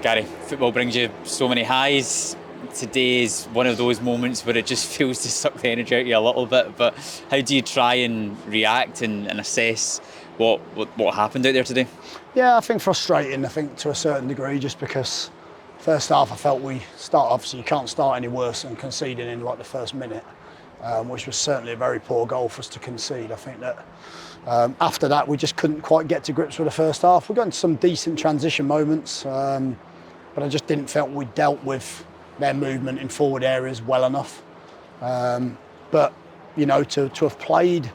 Gary, football brings you so many highs. Today is one of those moments where it just feels to suck the energy out of you a little bit. But how do you try and react and assess what happened out there today? Yeah, I think frustrating, I think to a certain degree, just because first half I felt obviously you can't start any worse than conceding in like the first minute, which was certainly a very poor goal for us to concede. I think that after that we just couldn't quite get to grips with the first half. We got into some decent transition moments, but I just didn't feel we dealt with their movement in forward areas well enough. But you know, to have played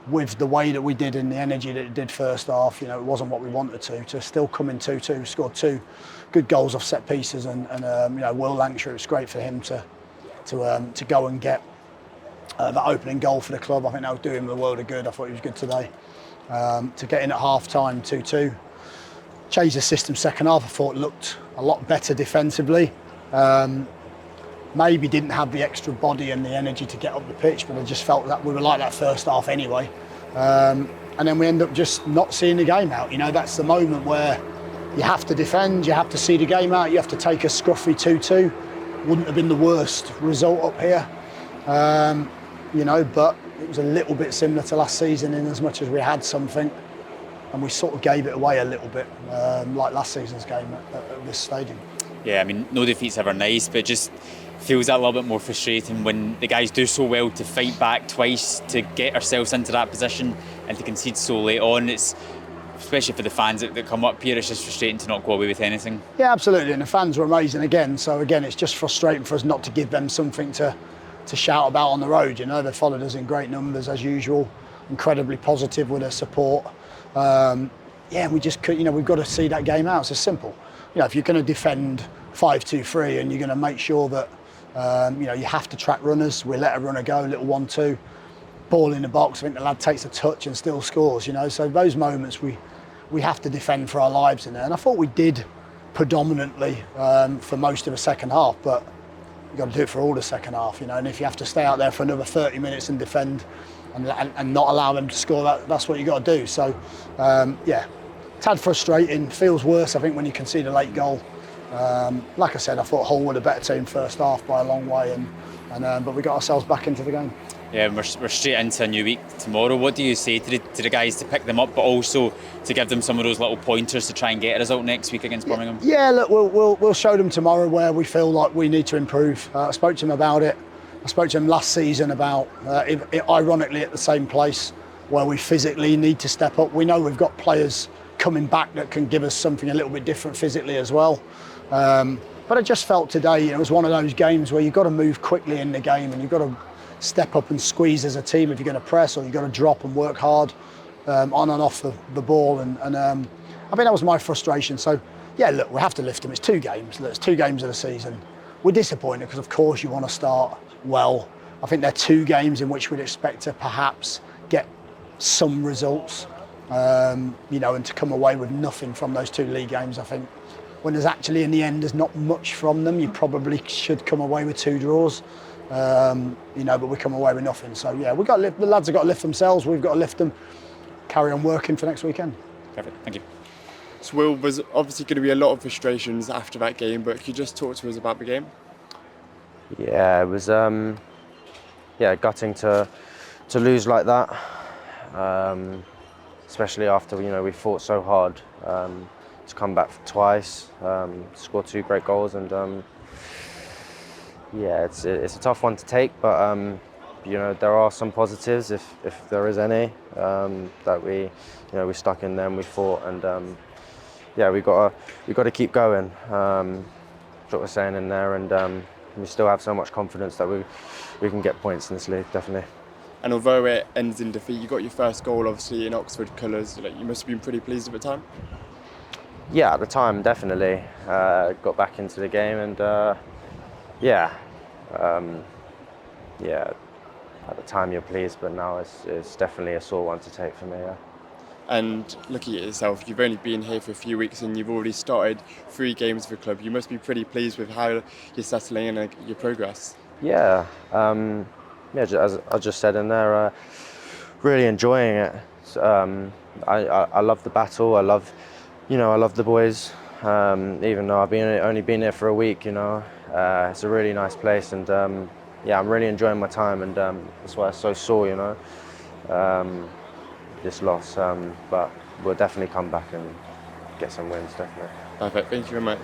with the way that we did and the energy that it did first half, you know, it wasn't what we wanted to still come in 2-2, scored 2 good goals off set pieces, and you know, Will Lankshear, it was great for him to go and get that opening goal for the club. I think that would do him the world of good. I thought he was good today. To get in at half time 2-2, changed the system second half. I thought it looked a lot better defensively. Maybe didn't have the extra body and the energy to get up the pitch, but I just felt that we were like that first half anyway. And then we end up just not seeing the game out. You know, that's the moment where you have to defend, you have to see the game out, you have to take a scruffy 2-2. Wouldn't have been the worst result up here. You know, but it was a little bit similar to last season in as much as we had something and we sort of gave it away a little bit, like last season's game at this stadium. Yeah, I mean, no defeat's ever nice, but it just feels that little bit more frustrating when the guys do so well to fight back twice, to get ourselves into that position and to concede so late on. It's, especially for the fans that come up here, it's just frustrating to not go away with anything. Yeah, absolutely, and the fans were amazing again, so again, it's just frustrating for us not to give them something to shout about on the road. You know, they followed us in great numbers as usual, incredibly positive with their support. Yeah, we just could, you know, we've got to see that game out. It's as simple. You know, if you're going to defend 5-2-3 and you're going to make sure that you know, you have to track runners, we let a runner go, little 1-2, ball in the box, I think the lad takes a touch and still scores, you know. So those moments we have to defend for our lives in there. And I thought we did predominantly for most of the second half, but you've got to do it for all the second half, you know. And if you have to stay out there for another 30 minutes and defend and not allow them to score, that's what you got to do. So yeah, tad frustrating, feels worse I think when you concede a late goal. Like I said, I thought Hull were the better team first half by a long way, but we got ourselves back into the game. Yeah, we're straight into a new week tomorrow. What do you say to the guys to pick them up, but also to give them some of those little pointers to try and get a result next week against Birmingham? Yeah, look, we'll show them tomorrow where we feel like we need to improve. I spoke to him about it. I spoke to him last season about, ironically, at the same place where we physically need to step up. We know we've got players coming back that can give us something a little bit different physically as well. But I just felt today it was one of those games where you've got to move quickly in the game and you've got to step up and squeeze as a team if you're going to press, or you've got to drop and work hard on and off the ball. And I think that was my frustration. So, yeah, look, we have to lift them. It's 2 games. Look, it's 2 games of the season. We're disappointed because, of course, you want to start well. I think they're 2 games in which we'd expect to perhaps get some results, you know, and to come away with nothing from those 2 league games. I think when there's actually, in the end, there's not much from them. You probably should come away with 2 draws, you know, but we come away with nothing. So, yeah, the lads have got to lift themselves. We've got to lift them, carry on working for next weekend. Perfect, thank you. So, Will, there's obviously going to be a lot of frustrations after that game, but could you just talk to us about the game? Yeah, it was gutting to lose like that, especially after, you know, we fought so hard to come back twice, score 2 great goals, and yeah, it's a tough one to take, but you know, there are some positives if there is any, that we stuck in them, we fought, and yeah, we got to keep going. What we're saying in there, and we still have so much confidence that we can get points in this league, definitely. And although it ends in defeat, you got your first goal obviously in Oxford colours. Like, you must have been pretty pleased at the time. Yeah, at the time, definitely. Got back into the game, and yeah, at the time you're pleased, but now it's definitely a sore one to take for me. Yeah. And looking at yourself, you've only been here for a few weeks and you've already started 3 games for the club. You must be pretty pleased with how you're settling in and your progress. Yeah, as I just said in there, really enjoying it. I love the battle. I love the boys. even though I've only been here for a week. It's a really nice place, and yeah, I'm really enjoying my time, and that's why it's so sore. This loss, but we'll definitely come back and get some wins, definitely. Perfect. Thank you very much.